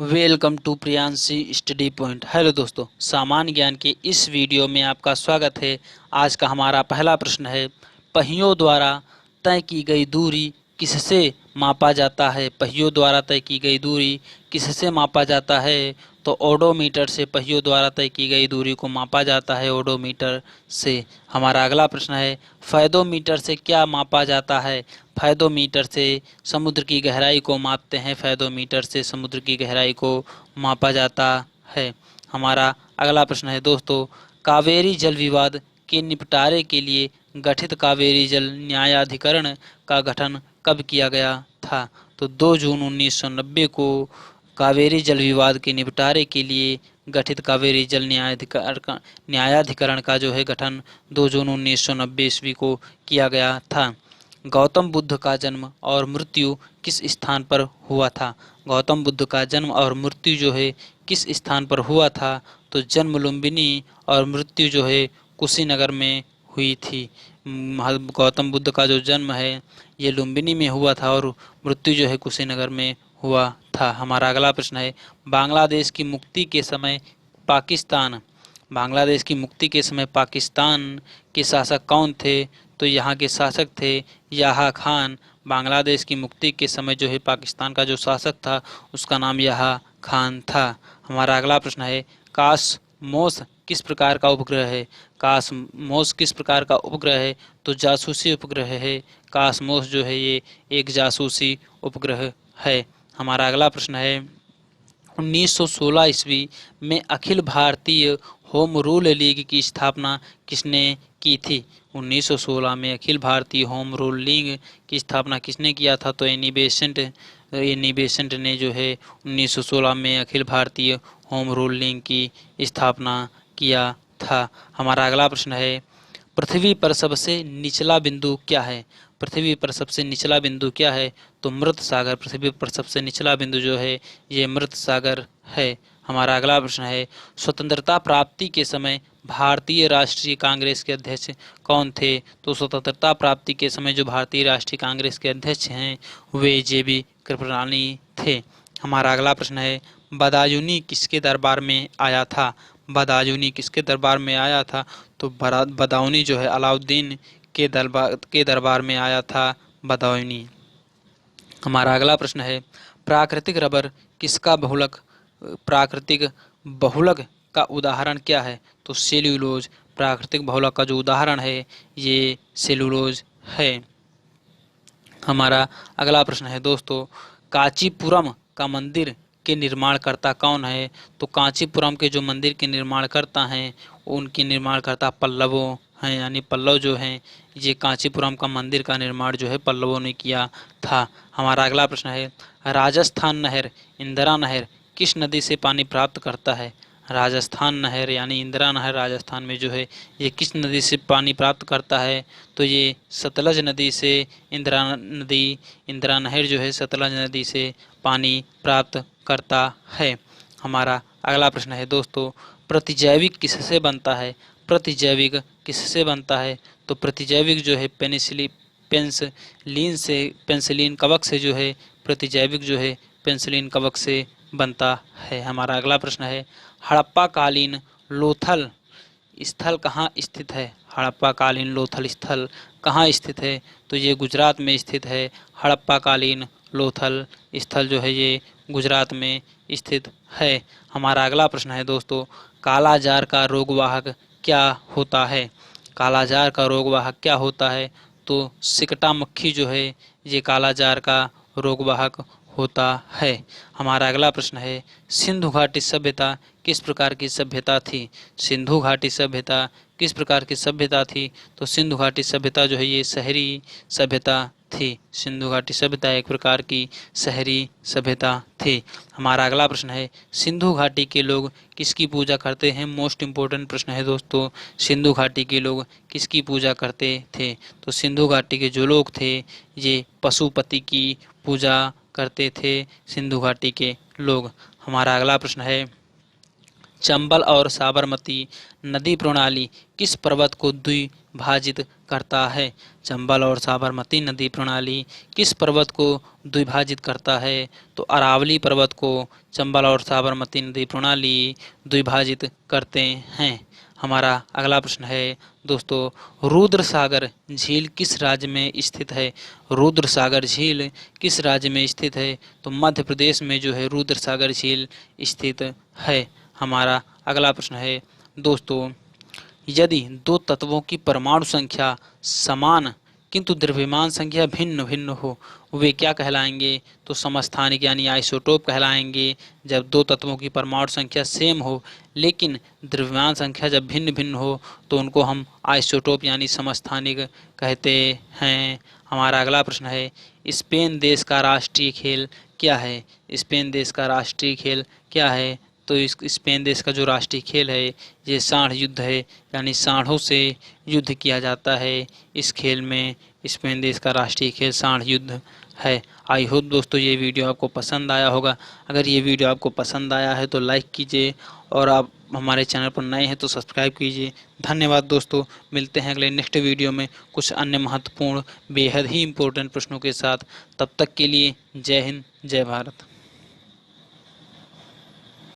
Welcome to Priyanshi study point. Hello दोस्तों, सामान्य ज्ञान के इस वीडियो में आपका स्वागत है। आज का हमारा पहला प्रश्न है, पहियों द्वारा तय की गई दूरी किससे मापा जाता है? पहियों द्वारा तय की गई दूरी किससे मापा जाता है? तो ओडोमीटर से पहियों द्वारा तय की गई दूरी को मापा जाता है, ओडोमीटर से। हमारा अगला प्रश्न है, फैदोमीटर से क्या मापा जाता है? फैदोमीटर से समुद्र की गहराई को मापते हैं, फैदोमीटर से समुद्र की गहराई को मापा जाता है। हमारा अगला प्रश्न है दोस्तों, कावेरी जल विवाद के निपटारे के लिए गठित कावेरी जल न्यायाधिकरण का गठन कब किया गया था? तो 2 जून 1990 को कावेरी जल विवाद के निपटारे के लिए गठित कावेरी जल न्यायाधिकरण का जो है गठन 2 जून 1990 ईस्वी को किया गया था। गौतम बुद्ध का जन्म और मृत्यु किस स्थान पर हुआ था? गौतम बुद्ध का जन्म और मृत्यु जो है किस स्थान पर हुआ था? तो जन्म लुम्बिनी और मृत्यु जो है कुशीनगर में हुई थी। गौतम बुद्ध का जो जन्म है ये लुम्बिनी में हुआ था और मृत्यु जो है कुशीनगर में हुआ था। हमारा अगला प्रश्न है, बांग्लादेश की मुक्ति के समय पाकिस्तान के शासक कौन थे? तो यहाँ के शासक थे याहा खान। बांग्लादेश की मुक्ति के समय जो है पाकिस्तान का जो शासक था उसका नाम याहा खान था। हमारा अगला प्रश्न है, कासमोस किस प्रकार का उपग्रह है? कासमोस किस प्रकार का उपग्रह है? तो जासूसी उपग्रह है। कासमोस जो है ये एक जासूसी उपग्रह है। हमारा अगला प्रश्न है, 1916 ईस्वी में Akhil Bharatiya home rule league की स्थापना किसने की थी? 1916 में Akhil Bharatiya home rule league की स्थापना किसने किया था? तो एनी बेसेंट ने जो है 1916 में Akhil Bharatiya home rule league की स्थापना किया था। हमारा अगला प्रश्न है, पृथ्वी पर सबसे निचला बिंदु क्या है? पृथ्वी पर सबसे निचला बिंदु क्या है? तो मृत सागर। पृथ्वी पर सबसे निचला बिंदु जो है ये मृत सागर है। हमारा अगला प्रश्न है, स्वतंत्रता प्राप्ति के समय भारतीय राष्ट्रीय कांग्रेस के अध्यक्ष कौन थे? तो स्वतंत्रता प्राप्ति के समय जो भारतीय राष्ट्रीय कांग्रेस के अध्यक्ष हैं वे JB कृपलानी थे। हमारा अगला प्रश्न है, बदायूनी किसके दरबार में आया था? बदायूनी किसके दरबार में आया था? तो बदायूनी जो है अलाउद्दीन के दरबार में आया था बदायूनी। हमारा अगला प्रश्न है, प्राकृतिक बहुलक का उदाहरण क्या है? तो सेल्यूलोज। प्राकृतिक बहुलक का जो उदाहरण है ये सेल्यूलोज है। हमारा अगला प्रश्न है दोस्तों, कांचीपुरम का मंदिर के निर्माणकर्ता कौन है? तो कांचीपुरम के जो मंदिर के निर्माणकर्ता हैं उनके निर्माणकर्ता पल्लवों हैं, यानी पल्लव जो हैं ये कांचीपुरम का मंदिर का निर्माण जो है पल्लवों ने किया था। हमारा अगला प्रश्न है, राजस्थान नहर इंदिरा नहर किस नदी से पानी प्राप्त करता है? राजस्थान नहर यानी इंदिरा नहर राजस्थान में जो है ये किस नदी से पानी प्राप्त करता है? तो ये सतलज नदी से इंदिरा नहर जो है सतलज नदी से पानी प्राप्त करता है। हमारा अगला प्रश्न है दोस्तों, प्रतिजैविक किससे बनता है? प्रतिजैविक किससे बनता है? तो प्रतिजैविक जो है पेनिसिलिन कवक से जो है प्रतिजैविक जो है पेनिसिलिन कवक से बनता है। हमारा अगला प्रश्न है, हड़प्पा कालीन लोथल स्थल कहाँ स्थित है? हड़प्पा कालीन लोथल स्थल कहाँ स्थित है? तो ये गुजरात में स्थित है। हड़प्पा कालीन लोथल स्थल जो है ये गुजरात में स्थित है। हमारा अगला प्रश्न है दोस्तों, कालाजार का रोगवाहक क्या होता है? कालाजार का रोगवाहक क्या होता है? तो सिकटा मक्खी जो है ये कालाजार का रोगवाहक होता है। हमारा अगला प्रश्न है, सिंधु घाटी सभ्यता किस प्रकार की सभ्यता थी? सिंधु घाटी सभ्यता किस प्रकार की सभ्यता थी? तो सिंधु घाटी सभ्यता जो है ये शहरी सभ्यता थी। सिंधु घाटी सभ्यता एक प्रकार की शहरी सभ्यता थी। हमारा अगला प्रश्न है, सिंधु घाटी के लोग किसकी पूजा करते हैं? मोस्ट इम्पोर्टेंट प्रश्न है दोस्तों, सिंधु घाटी के लोग किसकी पूजा करते थे? तो सिंधु घाटी के जो लोग थे ये पशुपति की पूजा करते थे सिंधु घाटी के लोग। हमारा अगला प्रश्न है, चंबल और साबरमती नदी प्रणाली किस पर्वत को द्विभाजित करता है? चंबल और साबरमती नदी प्रणाली किस पर्वत को द्विभाजित करता है? तो अरावली पर्वत को चंबल और साबरमती नदी प्रणाली द्विभाजित करते हैं। हमारा अगला प्रश्न है दोस्तों, रुद्र सागर झील किस राज्य में स्थित है? रुद्र सागर झील किस राज्य में स्थित है? तो मध्य प्रदेश में जो है रुद्र सागर झील स्थित है। हमारा अगला प्रश्न है दोस्तों, यदि दो तत्वों की परमाणु संख्या समान किंतु द्रव्यमान संख्या भिन्न भिन्न हो, वे क्या कहलाएंगे? तो समस्थानिक यानी आइसोटोप कहलाएंगे। जब दो तत्वों की परमाणु संख्या सेम हो लेकिन द्रव्यमान संख्या जब भिन्न भिन्न हो तो उनको हम आइसोटोप यानी समस्थानिक कहते हैं। हमारा अगला प्रश्न है, स्पेन देश का राष्ट्रीय खेल क्या है? स्पेन देश का राष्ट्रीय खेल क्या है? तो इस स्पेन देश का जो राष्ट्रीय खेल है ये सांड युद्ध है, यानी सांडों से युद्ध किया जाता है। इस खेल में स्पेन देश का राष्ट्रीय खेल सांड युद्ध है। आई होप दोस्तों ये वीडियो आपको पसंद आया होगा। अगर ये वीडियो आपको पसंद आया है तो लाइक कीजिए और आप हमारे चैनल पर नए हैं तो सब्सक्राइब कीजिए। धन्यवाद दोस्तों, मिलते हैं अगले नेक्स्ट वीडियो में कुछ अन्य महत्वपूर्ण बेहद ही इम्पोर्टेंट प्रश्नों के साथ। तब तक के लिए जय हिंद, जय भारत।